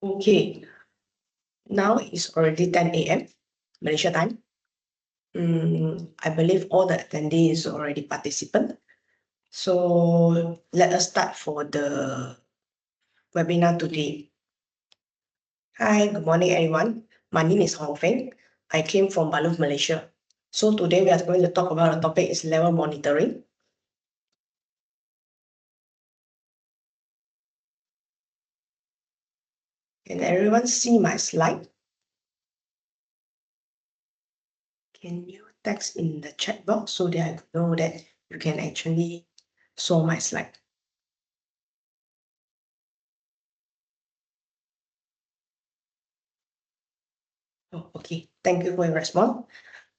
Okay, now it's already 10 a.m. Malaysia time. I believe all the attendees already participant. So let us start for the webinar today. Hi, good morning everyone. My name is Hong Feng. I came from Balluff, Malaysia. So today we are going to talk about the topic is level monitoring. Can everyone see my slide? Can you text in the chat box so that I know that you can actually saw my slide? Oh, okay, thank you for your response.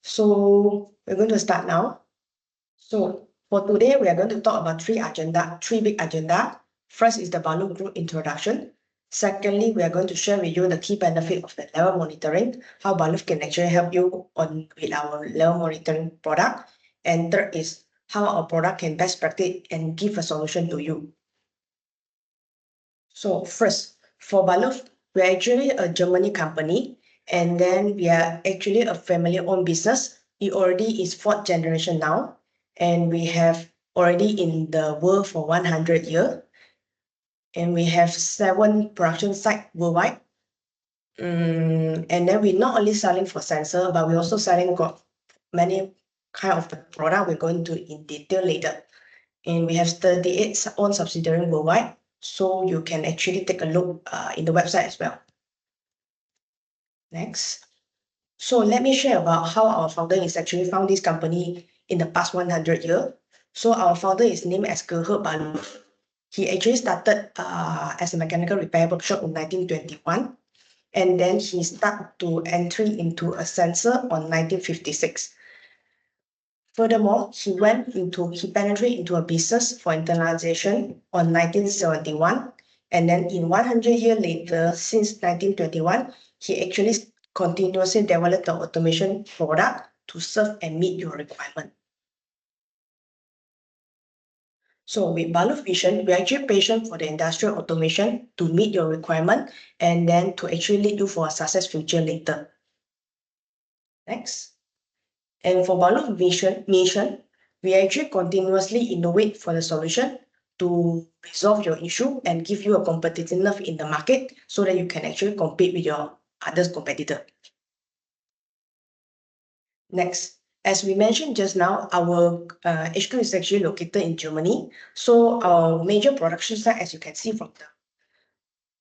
So we're going to start now. So for today, we are going to talk about three big agenda. First is the Balluff Group introduction. Secondly, we are going to share with you the key benefit of the level monitoring, how Balluff can actually help you with our level monitoring product. And third is how our product can best practice and give a solution to you. So first, for Balluff, we're actually a Germany company, and then we are actually a family-owned business. It already is 4th generation now, and we have already in the world for 100 years, and we have 7 production sites worldwide. And then we're not only selling for sensor, but we're also selling many kind of the product we're going to in detail later. And we have 38 own subsidiaries worldwide, so you can actually take a look in the website as well. Next. So let me share about how our founder is actually found this company in the past 100 years. So our founder is named as Gerhard Balluff. He actually started as a mechanical repair workshop in 1921. And then he started to entry into a sensor on 1956. Furthermore, he penetrated into a business for internalization on 1971. And then in 100 years later, since 1921, he actually continuously developed the automation product to serve and meet your requirement. So with Balluff Vision, we're actually patient for the industrial automation to meet your requirement and then to actually lead you for a success future later. Next. And for Balluff Vision mission, we actually continuously innovate for the solution to resolve your issue and give you a competitiveness in the market so that you can actually compete with your other competitor. Next, as we mentioned just now, our HQ is actually located in Germany. So our major production site, as you can see from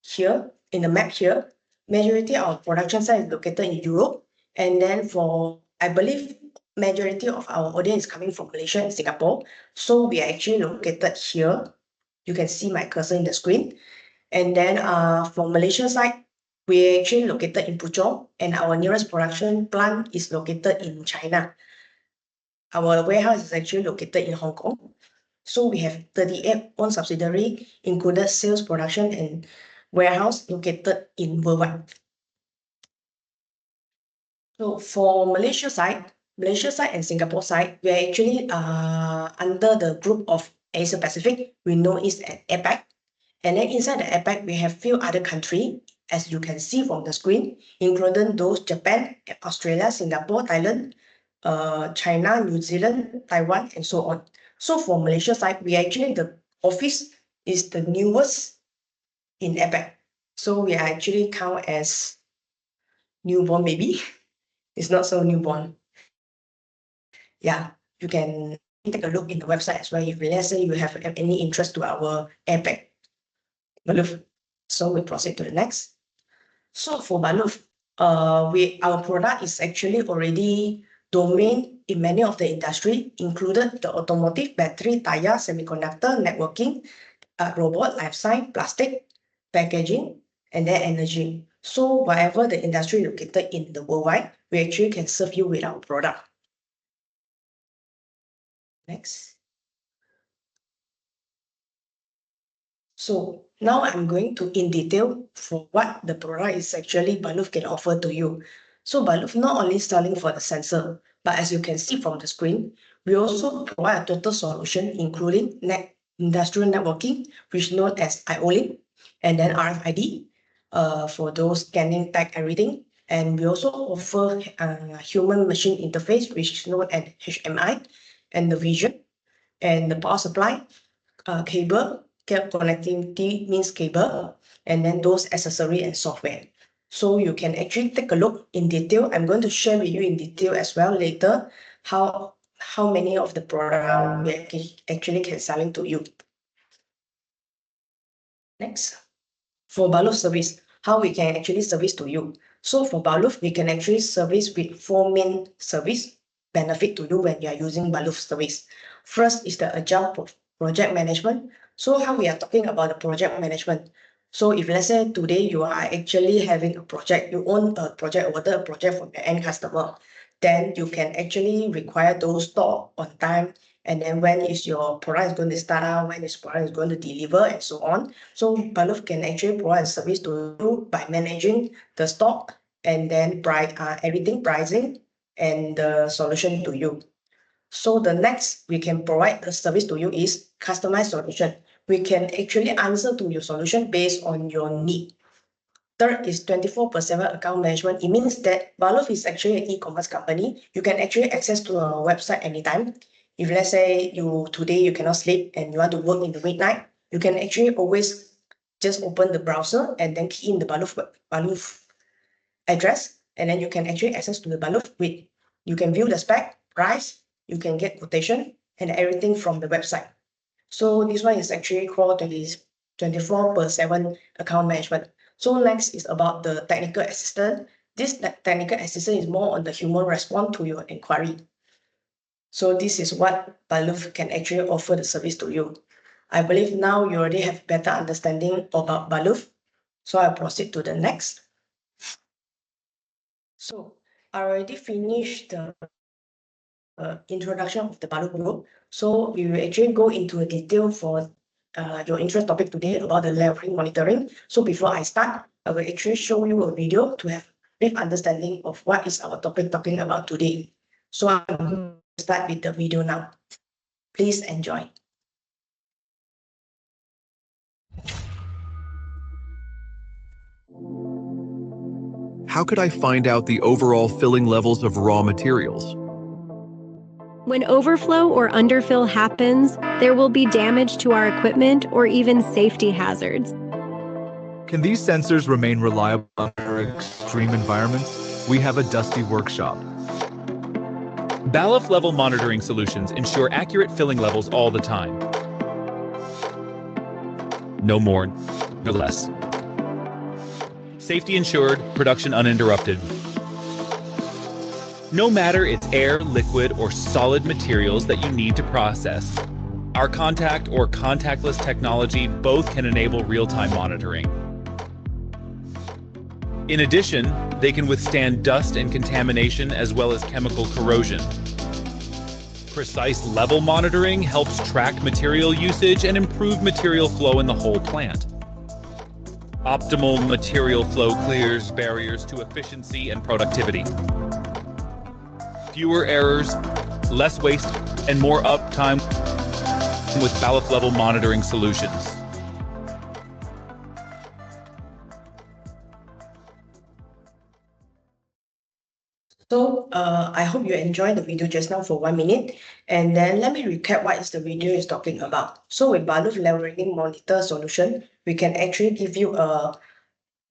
here in the map here, majority of our production site is located in Europe. And then for, I believe, majority of our audience is coming from Malaysia and Singapore. So we are actually located here. You can see my cursor in the screen. And then for Malaysia side, we're actually located in Puchong, and our nearest production plant is located in China. Our warehouse is actually located in Hong Kong. So we have 38 own subsidiary, included sales, production, and warehouse located in worldwide. So for Malaysia side and Singapore side, we are actually under the group of Asia Pacific. We know it's at APAC. And then inside the APAC, we have few other countries, as you can see from the screen, including those Japan, Australia, Singapore, Thailand, China, New Zealand, Taiwan, and so on. So for Malaysia side, we actually, the office is the newest in APAC. So we are actually count as newborn maybe. It's not so newborn. Yeah, you can take a look in the website as well if let's say you have any interest to our APAC. Balluff. So we proceed to the next. So for Balluff, our product is actually already domain in many of the industry, included the automotive, battery, tire, semiconductor, networking, robot, life science, plastic, packaging, and then energy. So whatever the industry located in the worldwide, we actually can serve you with our product. Next. So now I'm going to in detail for what the product is actually Balluff can offer to you. So Balluff not only selling for the sensor, but as you can see from the screen, we also provide a total solution including industrial networking, which is known as IO-Link, and then RFID, for those scanning, tag, everything. And we also offer human machine interface, which is known as HMI, and the vision, and the power supply, cable connectivity means cable, and then those accessory and software. So you can actually take a look in detail. I'm going to share with you in detail as well later how many of the product we actually can selling to you. Next, for Balluff service, how we can actually service to you. So for Balluff, we can actually service with 4 main service benefit to you when you are using Balluff service. First is the agile project management. So how we are talking about the project management. So if let's say today you are actually having a project, you own a project, order a project from your end customer, then you can actually require those stock on time, and then when is your product is going to start out, when is product is going to deliver, and so on. So Balluff can actually provide service to you by managing the stock and then everything pricing and the solution to you. So the next we can provide the service to you is customized solution. We can actually answer to your solution based on your need. Third is 24/7 account management. It means that Balluff is actually an e-commerce company. You can actually access to our website anytime. If let's say today you cannot sleep and you want to work in the midnight, you can actually always just open the browser and then key in the Balluff address, and then you can actually access to the Balluff with. You can view the spec, price, you can get quotation and everything from the website. So this one is actually called 24/7 account management. So next is about the technical assistant. This technical assistant is more on the human response to your inquiry. So this is what Balluff can actually offer the service to you. I believe now you already have better understanding about Balluff. So I'll proceed to the next. So I already finished the introduction of the Balluff group. So we will actually go into a detail for your interest topic today about the leveling monitoring. So before I start, I will actually show you a video to have a brief understanding of what is our topic talking about today. So I'm going to start with the video now. Please enjoy. How could I find out the overall filling levels of raw materials? When overflow or underfill happens, there will be damage to our equipment or even safety hazards. Can these sensors remain reliable under extreme environments? We have a dusty workshop. Balluff level monitoring solutions ensure accurate filling levels all the time. No more, no less. Safety ensured, production uninterrupted. No matter it's air, liquid, or solid materials that you need to process, our contact or contactless technology both can enable real-time monitoring. In addition, they can withstand dust and contamination as well as chemical corrosion. Precise level monitoring helps track material usage and improve material flow in the whole plant. Optimal material flow clears barriers to efficiency and productivity. Fewer errors, less waste, and more uptime with Balluff level monitoring solutions. So I hope you enjoyed the video just now for 1 minute. And then let me recap what is the video is talking about. So with Balluff leveling monitor solution, we can actually give you a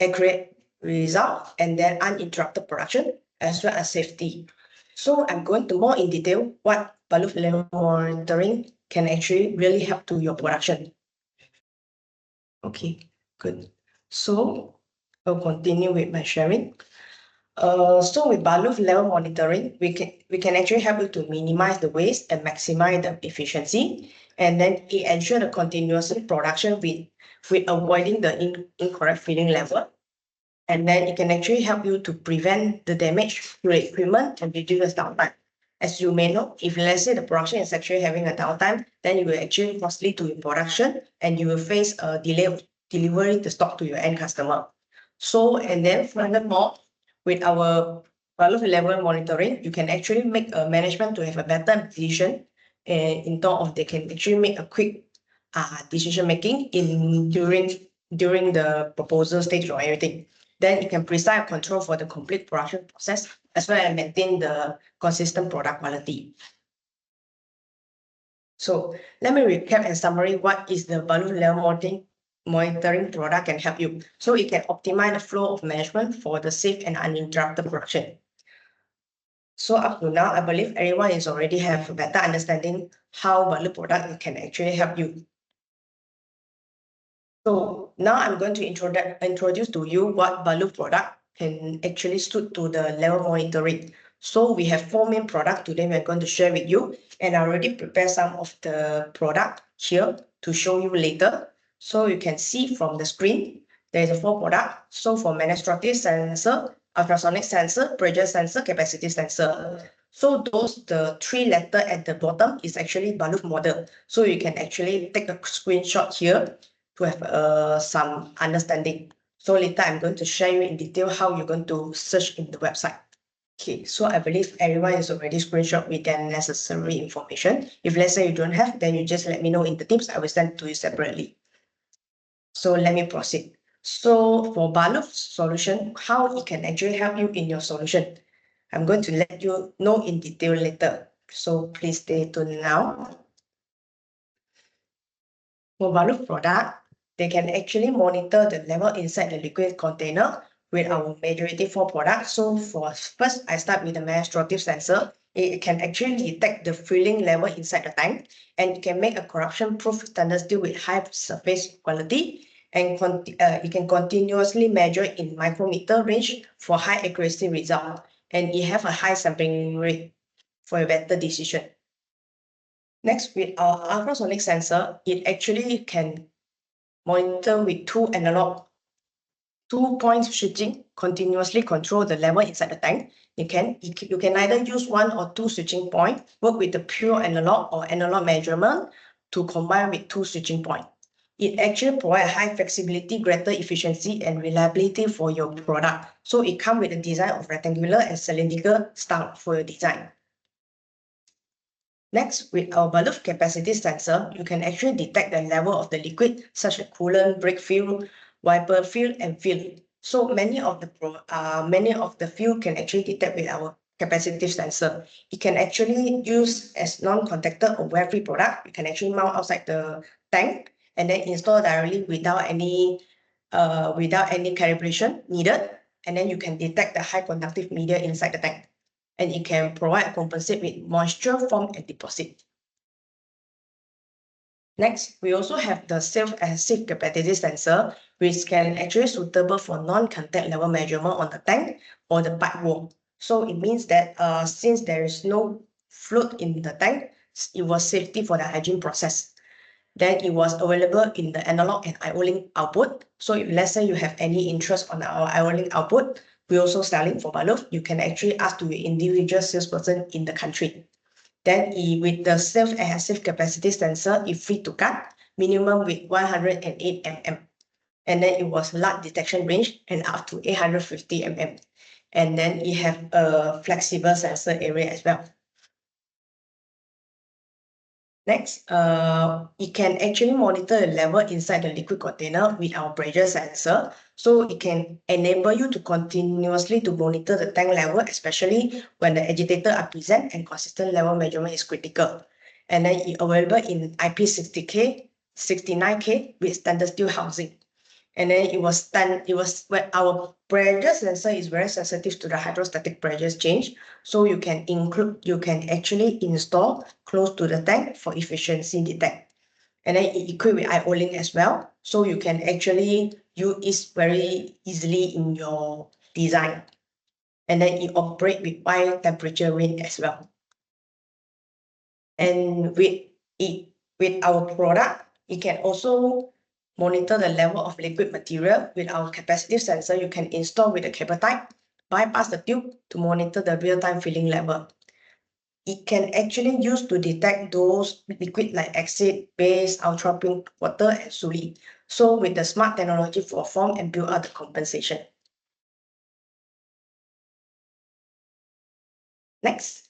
accurate result and then uninterrupted production as well as safety. So I'm going to more in detail what Balluff level monitoring can actually really help to your production. Okay, good. So I'll continue with my sharing. So with Balluff level monitoring, we can actually help you to minimize the waste and maximize the efficiency, and then it ensure the continuous production with avoiding the incorrect filling level. And then it can actually help you to prevent the damage to the equipment and reduce the downtime. As you may know, if let's say the production is actually having a downtime, then you will actually costly to your production and you will face a delay of delivering the stock to your end customer. So, and then furthermore, with our Balluff level monitoring, you can actually make a management to have a better decision in terms of they can actually make a quick decision making during during the proposal stage or everything. Then it can precise control for the complete production process as well as maintain the consistent product quality. So let me recap and summary what is the Balluff level monitoring product can help you. So it can optimize the flow of management for the safe and uninterrupted production. So up to now, I believe everyone is already have a better understanding how Balluff product can actually help you. So now I'm going to introduce to you what Balluff product can actually suit to the level monitoring. So we have 4 main products today we're going to share with you, and I already prepared some of the product here to show you later. So you can see from the screen, there's a 4 product. So for manostrative sensor, ultrasonic sensor, pressure sensor, capacity sensor. So those, the 3 letters at the bottom is actually Balluff model. So you can actually take a screenshot here to have some understanding. So later I'm going to share you in detail how you're going to search in the website. Okay, so I believe everyone is already screenshot with their necessary information. If let's say you don't have, then you just let me know in the tips. I will send to you separately. So let me proceed. So for Balluff solution, how it can actually help you in your solution, I'm going to let you know in detail later. So please stay tuned now. For Balluff product, they can actually monitor the level inside the liquid container with our majority 4 products. So for first, I start with the manostrative sensor. It can actually detect the filling level inside the tank, and it can make a corrosion-proof stainless steel with high surface quality, and it can continuously measure in micrometer range for high accuracy result, and it have a high sampling rate for a better decision. Next, with our ultrasonic sensor, it actually can monitor with 2 analog 2-point switching, continuously control the level inside the tank. You can either use 1 or 2 switching point, work with the pure analog or analog measurement to combine with 2 switching point. It actually provides high flexibility, greater efficiency, and reliability for your product. So it comes with a design of rectangular and cylindrical style for your design. Next, with our Balluff capacity sensor, you can actually detect the level of the liquid, such as coolant, brake fluid, wiper fluid, and fluid. So many of the fluid can actually detect with our capacitive sensor. It can actually use as non-contactor or wear-free product. You can actually mount outside the tank and then install directly without any calibration needed. And then you can detect the high conductive media inside the tank, and it can provide compensate with moisture, foam, and deposit. Next, we also have the self-adhesive capacity sensor, which can actually suitable for non-contact level measurement on the tank or the pipe wall. So it means that since there is no fluid in the tank, it was safety for the hygiene process. Then it was available in the analog and IO-Link output. So if let's say you have any interest on our IO-Link output, we also selling for Balluff. You can actually ask to your individual salesperson in the country. Then with the self-adhesive capacity sensor, it's free to cut, minimum with 108 mm. And then it was large detection range and up to 850 mm. And then it have a flexible sensor area as well. Next, it can actually monitor the level inside the liquid container with our pressure sensor. So it can enable you to continuously to monitor the tank level, especially when the agitator are present and consistent level measurement is critical. And then it's available in IP60K, 69K with stainless steel housing. And then where our pressure sensor is very sensitive to the hydrostatic pressure change. So you can actually install close to the tank for efficiency detect. And then it equipped with IO-Link as well. So you can actually use it very easily in your design. And then it operates with wide temperature range as well. And with our product, it can also monitor the level of liquid material. With our capacitive sensor, you can install with the cable type, bypass the tube to monitor the real-time filling level. It can actually use to detect those liquid like acid, base, ultra-pure water, and solid. So with the smart technology for form and build out the compensation. Next,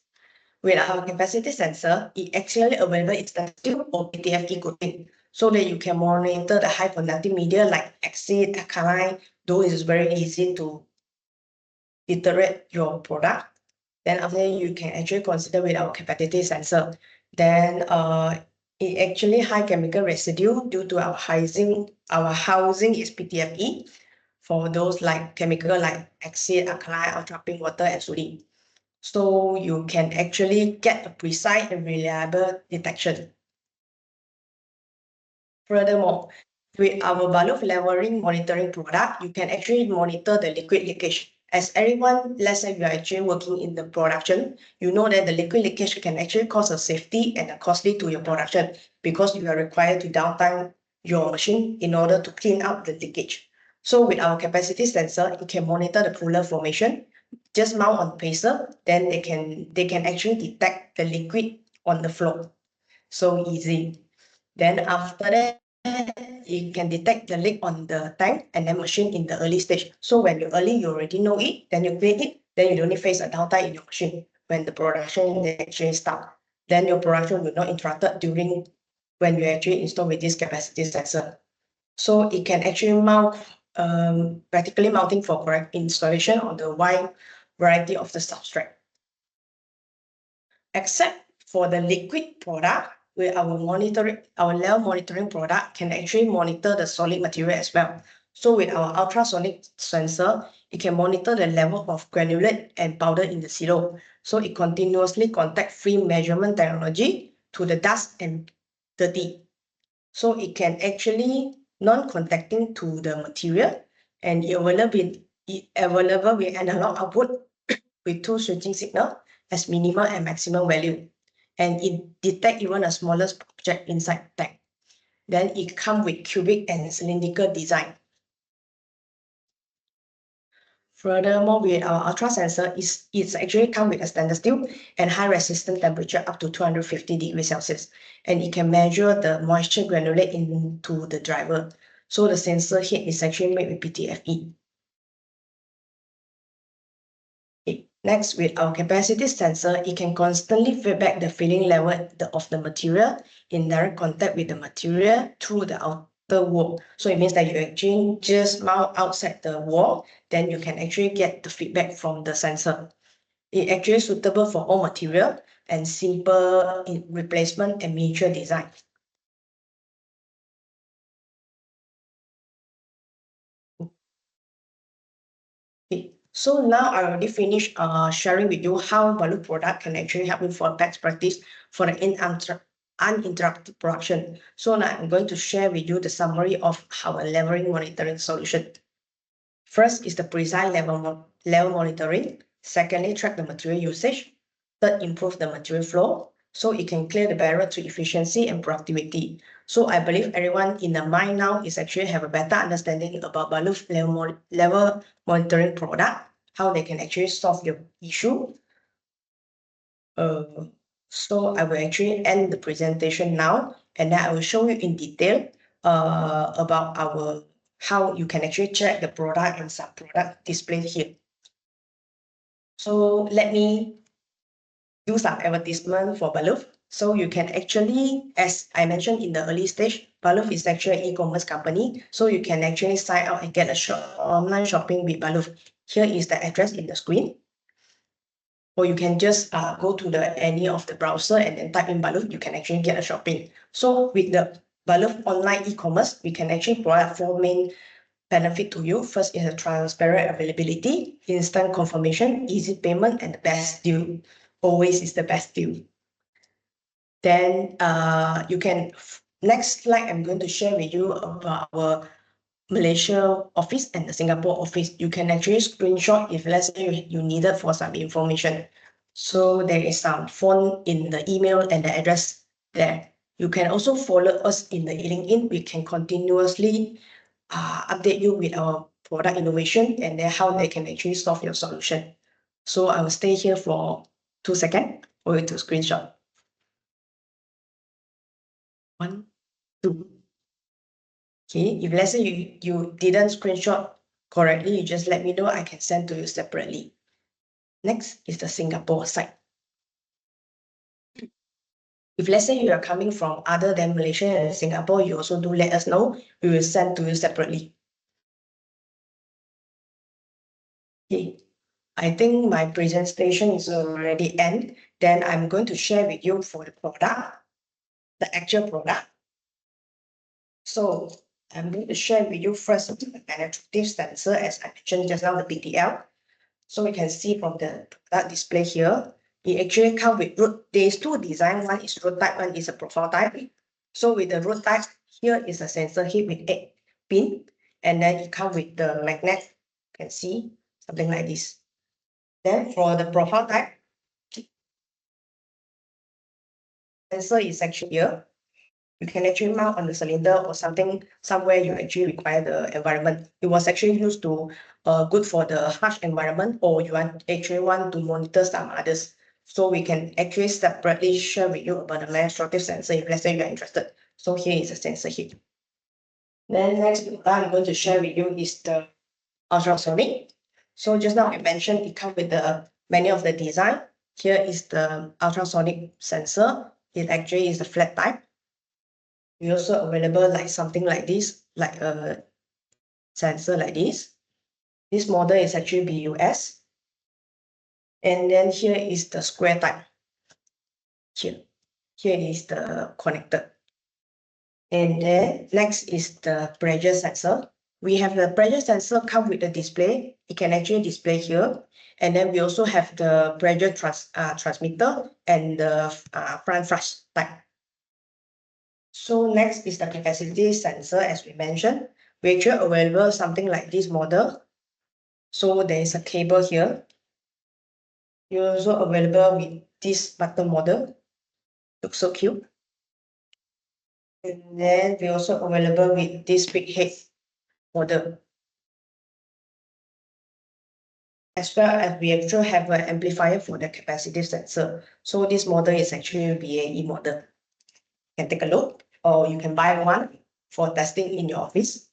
with our capacity sensor, it actually available in stainless steel or PTFE coating. so that you can monitor the high conducting media like acid, alkaline. Though it is very easy to iterate your product. Then after that, you can actually consider with our capacity sensor. Then it actually high chemical residue due to our housing is PTFE for those like chemical like acid, alkaline, ultra pink water, and sodium. So you can actually get a precise and reliable detection. Furthermore, with our Balluff levering monitoring product, you can actually monitor the liquid leakage. As everyone, let's say you are actually working in the production, you know that the liquid leakage can actually cause a safety and a costly to your production because you are required to downtime your machine in order to clean up the leakage. So with our capacity sensor, it can monitor the cooler formation. Just mount on pacer, then they can actually detect the liquid on the floor. So easy. Then after that, it can detect the leak on the tank and then machine in the early stage. So when you're early, you already know it, then you create it, then you don't need face a downtime in your machine. When the production actually start, then your production will not interrupted during when you actually install with this capacity sensor. So it can actually mount, practically mounting for correct installation on the wide variety of the substrate. Except for the liquid product, where our level monitoring product can actually monitor the solid material as well. So with our ultrasonic sensor, it can monitor the level of granulate and powder in the silo. So it continuously contact-free measurement technology to the dust and dirty. So it can actually non-contacting to the material and available with analog output with two switching signal as minimum and maximum value. And it detect even a smallest object inside the tank. Then it comes with cubic and cylindrical design. Furthermore, with our ultra sensor, it's actually come with a stainless steel and high resistant temperature up to 250 degrees Celsius. And it can measure the moisture granulate into the driver. So the sensor head is actually made with PTFE. Next, with our capacity sensor, it can constantly feedback the filling level of the material in direct contact with the material through the outer wall. So it means that you actually just mount outside the wall, then you can actually get the feedback from the sensor. It actually suitable for all material and simple replacement and miniature design. Okay. So now I already finished sharing with you how Balluff product can actually help you for best practice for the uninterrupted production. So now I'm going to share with you the summary of our levering monitoring solution. First is the precise level monitoring. Secondly, track the material usage. Third, improve the material flow so it can clear the barrier to efficiency and productivity. So I believe everyone in the mind now is actually have a better understanding about Balluff level monitoring product, how they can actually solve your issue. So I will actually end the presentation now, and then I will show you in detail about how you can actually check the product and sub-product displayed here. So let me do some advertisement for Balluff. So you can actually, as I mentioned in the early stage, Balluff is actually an e-commerce company. So you can actually sign up and get a online shopping with Balluff. Here is the address in the screen. Or you can just go to any of the browser and then type in Balluff, you can actually get a shopping. So with the Balluff online e-commerce, we can actually provide 4 main benefit to you. First is a transparent availability, instant confirmation, easy payment, and the best deal. Always is the best deal. Then you can, next slide, I'm going to share with you about our Malaysia office and the Singapore office. You can actually screenshot if let's say you needed for some information. So there is some phone in the email and the address there. You can also follow us in the LinkedIn. We can continuously update you with our product innovation and then how they can actually solve your solution. So I will stay here for 2 seconds for you to screenshot. 1, 2. Okay, if let's say you didn't screenshot correctly, you just let me know, I can send to you separately. Next is the Singapore site. If let's say you are coming from other than Malaysia and Singapore, you also do let us know. We will send to you separately. Okay, I think my presentation is already end. Then I'm going to share with you for the product, the actual product. So I'm going to share with you first the penetrative sensor, as I mentioned just now, the PTL. So we can see from the product display here, it actually comes with root. There's two design. One is root type, one is a profile type. So with the root type, here is a sensor head with 8 pin, and then it comes with the magnet. You can see something like this. Then for the profile type, sensor is actually here. You can actually mount on the cylinder or something somewhere you actually require the environment. It was actually used to good for the harsh environment, or you actually want to monitor some others. So we can actually separately share with you about the demonstrative sensor if let's say you are interested. So here is the sensor here. Then next I'm going to share with you is the ultrasonic. So just now I mentioned it comes with the many of the design. Here is the ultrasonic sensor. It actually is a flat type. We also available like something like this, like a sensor like this. This model is actually BUS. And then here is the square type. Here is the connector. And then next is the pressure sensor. We have the pressure sensor come with the display. It can actually display here. And then we also have the pressure transmitter and the front flash type. So next is the capacity sensor, as we mentioned. We actually available something like this model. So there is a cable here. You're also available with this button model. Looks so cute. And then we also available with this big head model. As well as we actually have an amplifier for the capacitive sensor. So this model is actually a BAE model. You can take a look, or you can buy one for testing in your office.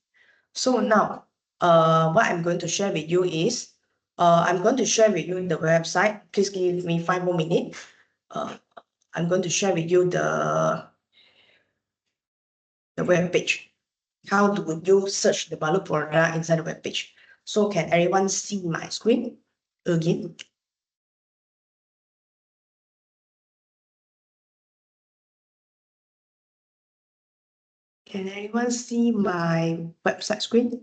So now, what I'm going to share with you is, I'm going to share with you the website. Please give me 5 more minutes. I'm going to share with you the web page. How do you search the Balluff product inside the web page? So can everyone see my screen again? Can anyone see my website screen?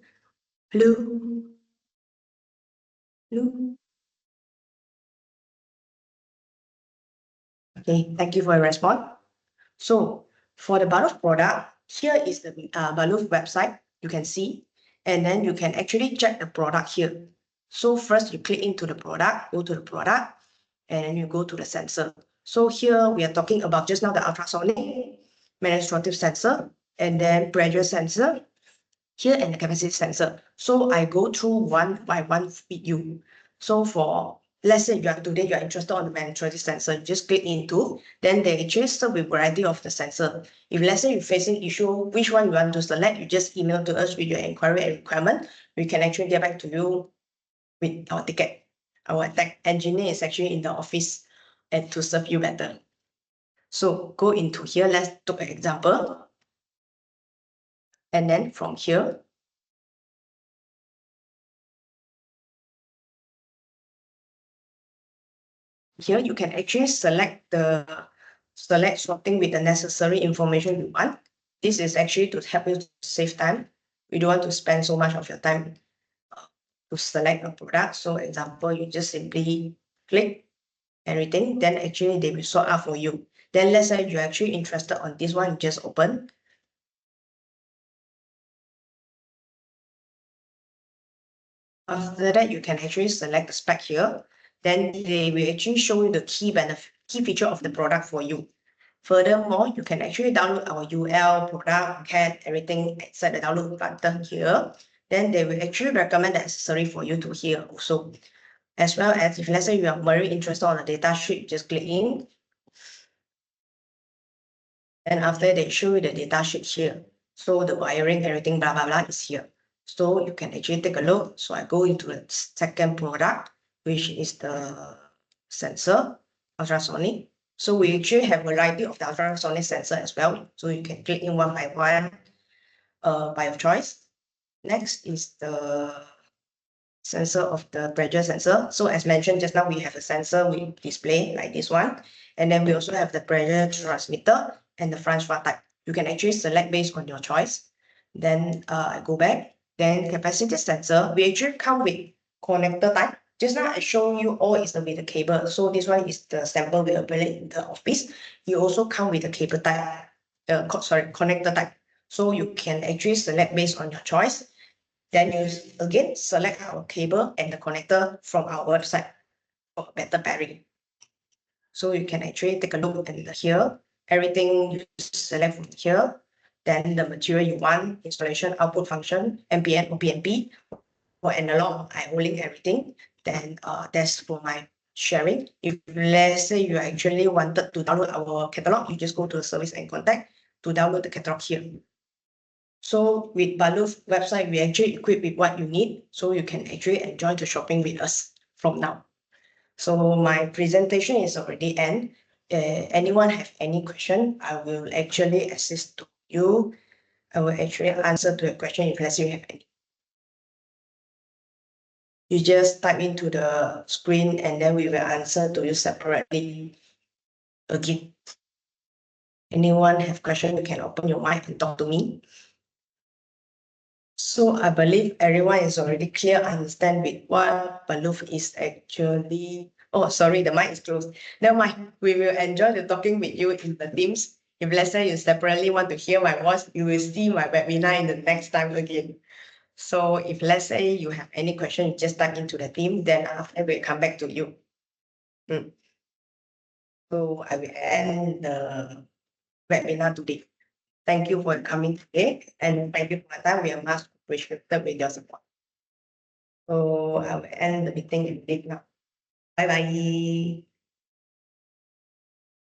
Hello? Hello? Okay, thank you for your response. So for the Balluff product, here is the Balluff website, you can see, and then you can actually check the product here. So first you click into the product, go to the product, and then you go to the sensor. So here we are talking about just now the ultrasonic, demonstrative sensor, and then pressure sensor, here and the capacity sensor. So I go through one by one with you. So for, let's say today you are interested on the demonstrative sensor, you just click into, then they actually serve with variety of the sensor. If let's say you're facing issue, which one you want to select, you just email to us with your inquiry and requirement. We can actually get back to you with our ticket. Our tech engineer is actually in the office and to serve you better. So go into here, let's take an example. And then from here, you can actually select something with the necessary information you want. This is actually to help you to save time. We don't want to spend so much of your time to select a product. So example, you just simply click everything, then actually they will sort out for you. Then let's say you're actually interested on this one, just open. After that, you can actually select the spec here. Then they will actually show you the key feature of the product for you. Furthermore, you can actually download our UL, product, CAD, everything inside the download button here. Then they will actually recommend the accessory for you to here also. As well as if let's say you are very interested on the data sheet, just click in. And after they show you the data sheet here. So the wiring, everything, blah, blah, blah is here. So you can actually take a look. So I go into the second product, which is the sensor, ultrasonic. So we actually have a variety of the ultrasonic sensor as well. So you can click in one by one by your choice. Next is the sensor of the pressure sensor. So as mentioned just now, we have a sensor with display like this one. And then we also have the pressure transmitter and the transfer type. You can actually select based on your choice. Then I go back. Then capacity sensor, we actually come with connector type. Just now I show you all is with the cable. So this one is the sample we available in the office. You also come with the cable type, connector type. So you can actually select based on your choice. Then you again select our cable and the connector from our website for better pairing. So you can actually take a look at here. Everything you select from here. Then the material you want, installation, output function, MPN or PNP. For analog, I will link everything. Then that's for my sharing. If let's say you actually wanted to download our catalog, you just go to the service and contact to download the catalog here. So with Balluff website, we actually equip with what you need, so you can actually enjoy the shopping with us from now. So my presentation is already end. Anyone have any question, I will actually assist to you. I will actually answer to your question if let's say you have any. You just type into the screen and then we will answer to you separately again. Anyone have question, you can open your mic and talk to me. So I believe everyone is already clear, understand with what Balluff is actually. Oh, sorry, the mic is closed. Never mind. We will enjoy the talking with you in the Teams. If let's say you separately want to hear my voice, you will see my webinar in the next time again. So if let's say you have any question, you just type into the team, then after we'll come back to you. So I will end the webinar today. Thank you for coming today and thank you for your time. We are much appreciated with your support. So I will end the meeting in now. Bye bye.